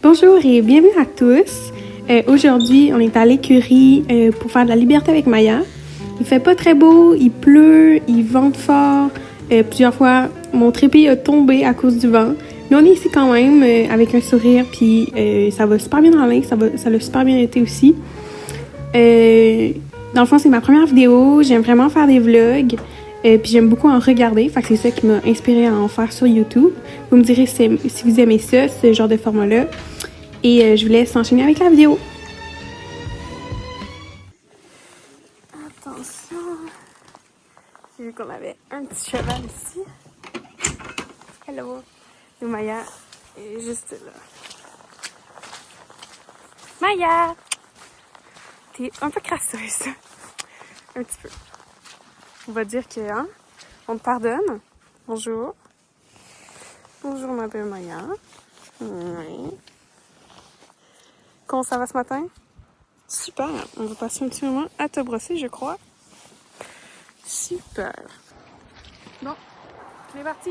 Bonjour et bienvenue à tous. Aujourd'hui, on est à l'écurie pour faire de la liberté avec Maya. Il fait pas très beau, il pleut, il vente fort. Plusieurs fois, mon trépied a tombé à cause du vent. Mais on est ici quand même avec un sourire, puis ça va super bien dans la ligne, ça l'a super bien été aussi. Dans le fond, c'est ma première vidéo, j'aime vraiment faire des vlogs. Puis j'aime beaucoup en regarder, fait que c'est ça qui m'a inspirée à en faire sur YouTube. Vous me direz si vous aimez ça, ce genre de format-là. Et je vous laisse enchaîner avec la vidéo. Attention! J'ai vu qu'on avait un petit cheval ici. Hello! Et Maya est juste là. Maya! T'es un peu crasseuse. Un petit peu. On va dire que, hein, on te pardonne. Bonjour. Bonjour, ma belle Maya. Oui. Comment ça va ce matin? Super. On va passer un petit moment à te brosser, je crois. Super. Bon, c'est parti.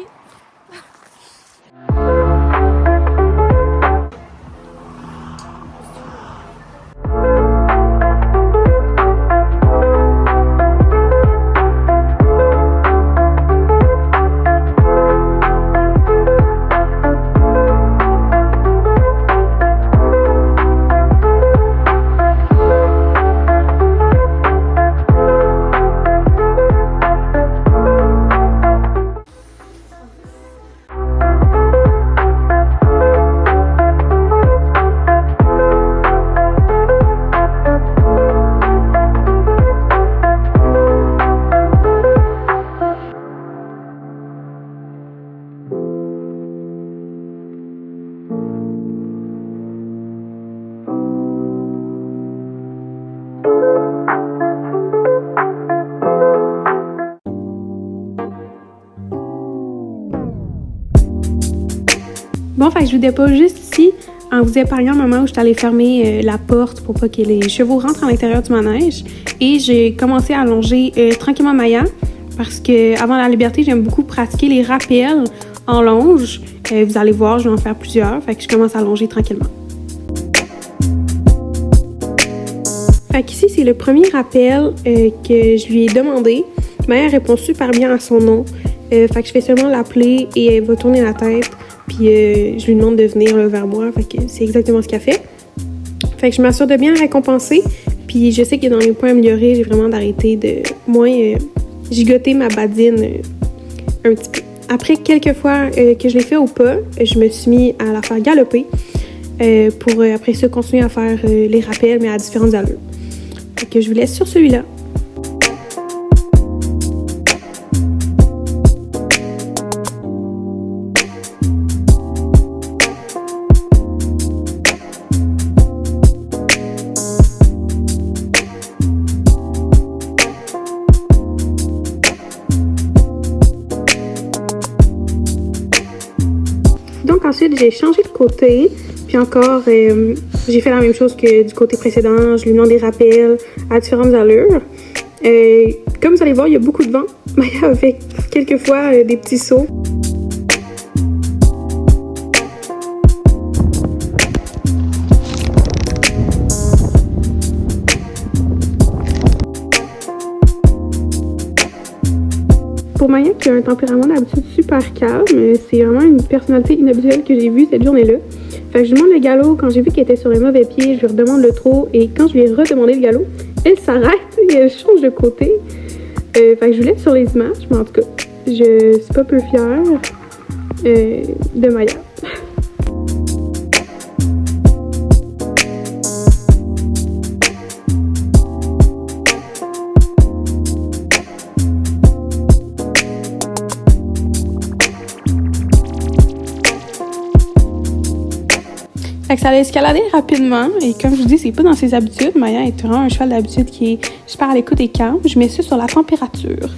Bon, fait que je vous dépose juste ici en vous épargnant le moment où je suis allée fermer la porte pour pas que les chevaux rentrent à l'intérieur du manège. Et j'ai commencé à allonger tranquillement Maya parce que avant la liberté, j'aime beaucoup pratiquer les rappels en longe. Vous allez voir, je vais en faire plusieurs. Fait que je commence à allonger tranquillement. Fait qu'ici, c'est le premier rappel que je lui ai demandé. Maya répond super bien à son nom. Fait que je fais seulement l'appeler et elle va tourner la tête. Puis je lui demande de venir là, vers moi. Fait que c'est exactement ce qu'elle fait. Fait que je m'assure de bien la récompenser. Puis je sais que dans mes points améliorés, j'ai vraiment d'arrêter de moins gigoter ma badine un petit peu. Après quelques fois que je l'ai fait au pas, je me suis mis à la faire galoper pour après ça continuer à faire les rappels, mais à différentes allures. Fait que je vous laisse sur celui-là. Donc ensuite, j'ai changé de côté, puis encore, j'ai fait la même chose que du côté précédent. Je lui demande des rappels à différentes allures. Comme vous allez voir, il y a beaucoup de vent. Maya a fait quelquefois des petits sauts. Pour Maya, qui a un tempérament d'habitude super calme, c'est vraiment une personnalité inhabituelle que j'ai vue cette journée-là. Fait que je lui demande le galop. Quand j'ai vu qu'elle était sur le mauvais pied, je lui redemande le trot. Et quand je lui ai redemandé le galop, elle s'arrête et elle change de côté. Fait que je vous laisse sur les images, mais en tout cas, je suis pas peu fière de Maya. Fait que ça a escaladé rapidement et comme je vous dis, c'est pas dans ses habitudes. Maya est vraiment un cheval d'habitude qui est super à l'écoute et calme. Je mets ça sur la température.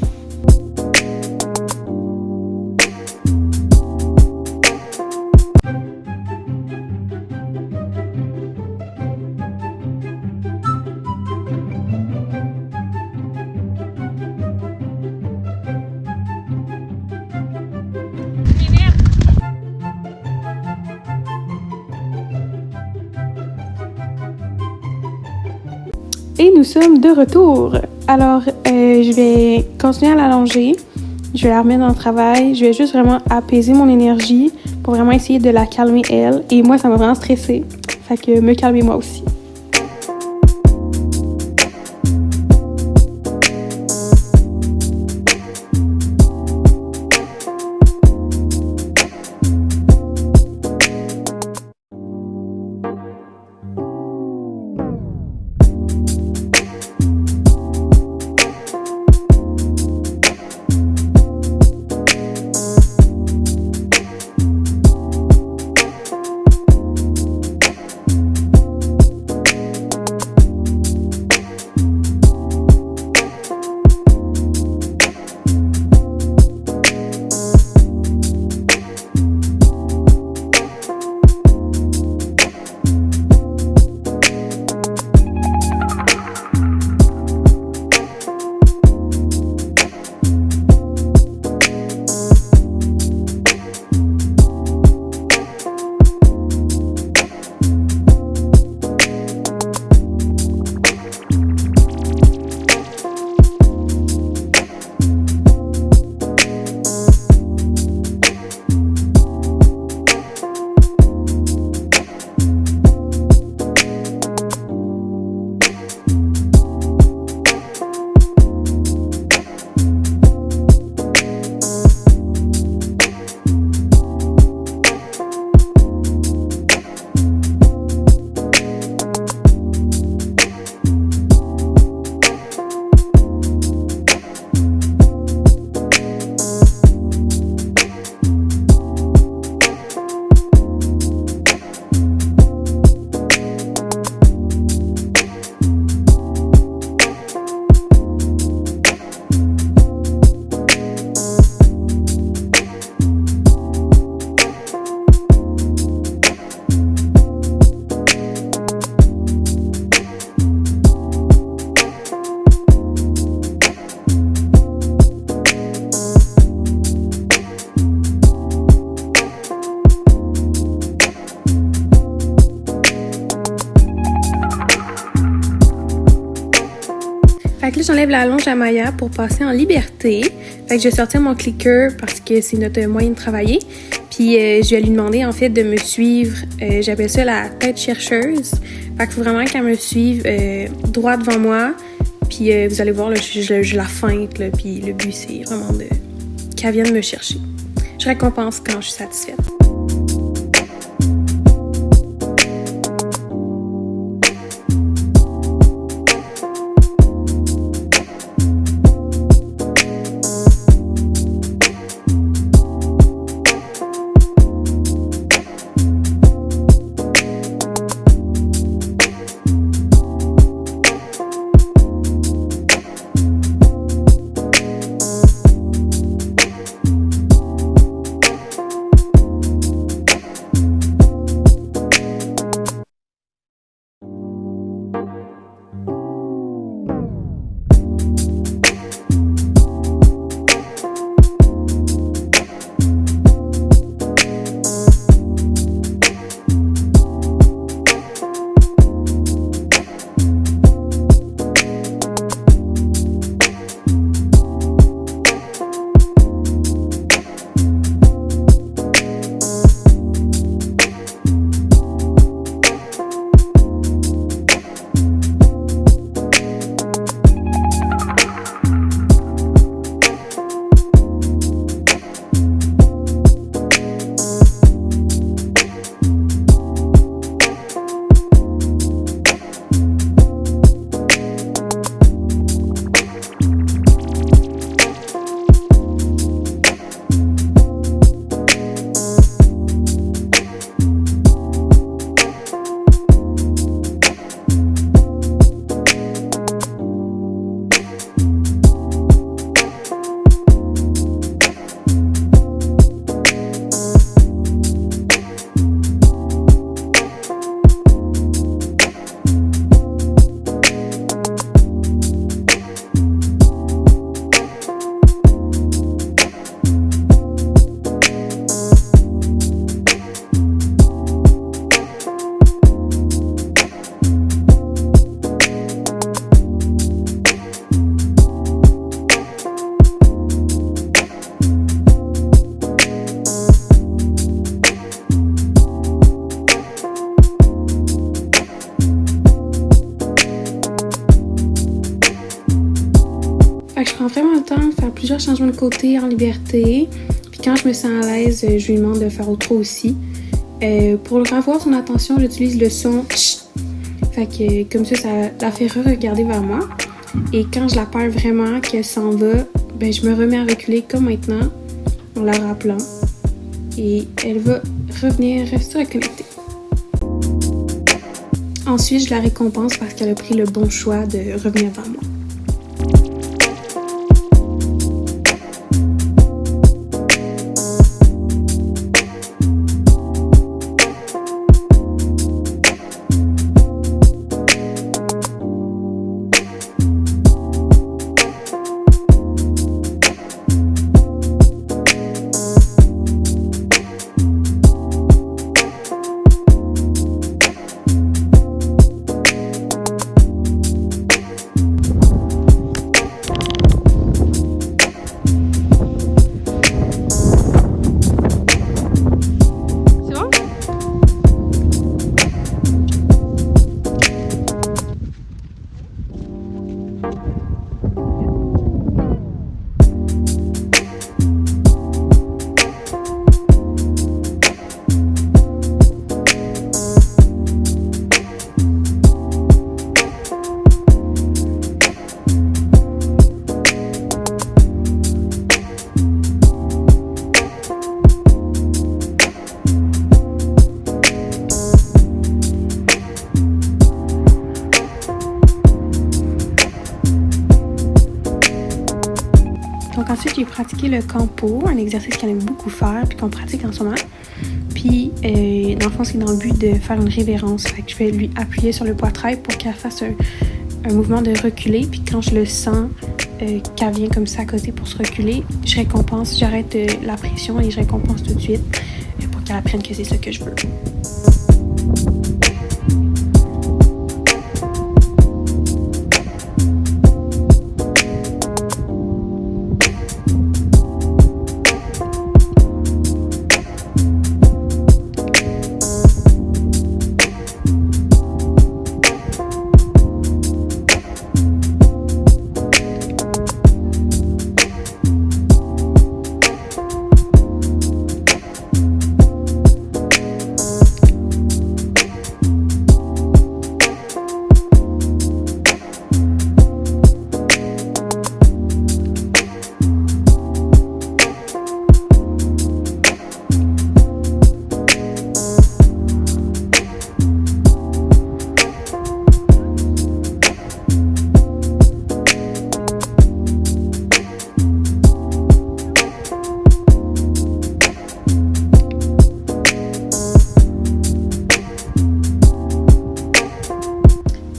Et nous sommes de retour. Alors, je vais continuer à l'allonger. Je vais la remettre dans le travail. Je vais juste vraiment apaiser mon énergie pour vraiment essayer de la calmer elle. Et moi, ça m'a vraiment stressée. Fait que me calmer moi aussi. Fait que là, j'enlève la longe à Maya pour passer en liberté. Fait que je vais sortir mon clicker parce que c'est notre moyen de travailler. Puis je vais lui demander en fait de me suivre. J'appelle ça la tête chercheuse. Fait qu'il faut vraiment qu'elle me suive droit devant moi. Puis vous allez voir, là, je la feinte. Là, puis le but, c'est vraiment qu'elle vienne me chercher. Je récompense quand je suis satisfaite. vraiment le temps de faire plusieurs changements de côté en liberté. Puis quand je me sens à l'aise, je lui demande de faire autre aussi. Pour avoir son attention, j'utilise le son chut. Fait que comme ça la fait re-regarder vers moi. Et quand je la perds vraiment, qu'elle s'en va, ben je me remets à reculer comme maintenant, en la rappelant. Et elle va revenir se reconnecter. Ensuite, je la récompense parce qu'elle a pris le bon choix de revenir vers moi. Donc ensuite, j'ai pratiqué le campo, un exercice qu'elle aime beaucoup faire puis qu'on pratique en ce moment. Puis, dans le fond, c'est dans le but de faire une révérence. Fait que je vais lui appuyer sur le poitrail pour qu'elle fasse un mouvement de reculer. Puis quand je le sens qu'elle vient comme ça à côté pour se reculer, je récompense, j'arrête la pression et je récompense tout de suite pour qu'elle apprenne que c'est ça que je veux.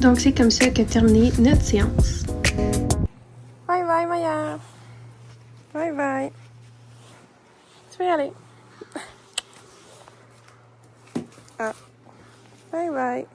Donc c'est comme ça que terminée notre séance. Bye bye Maya. Bye bye. Tu peux y aller. Ah. Bye bye.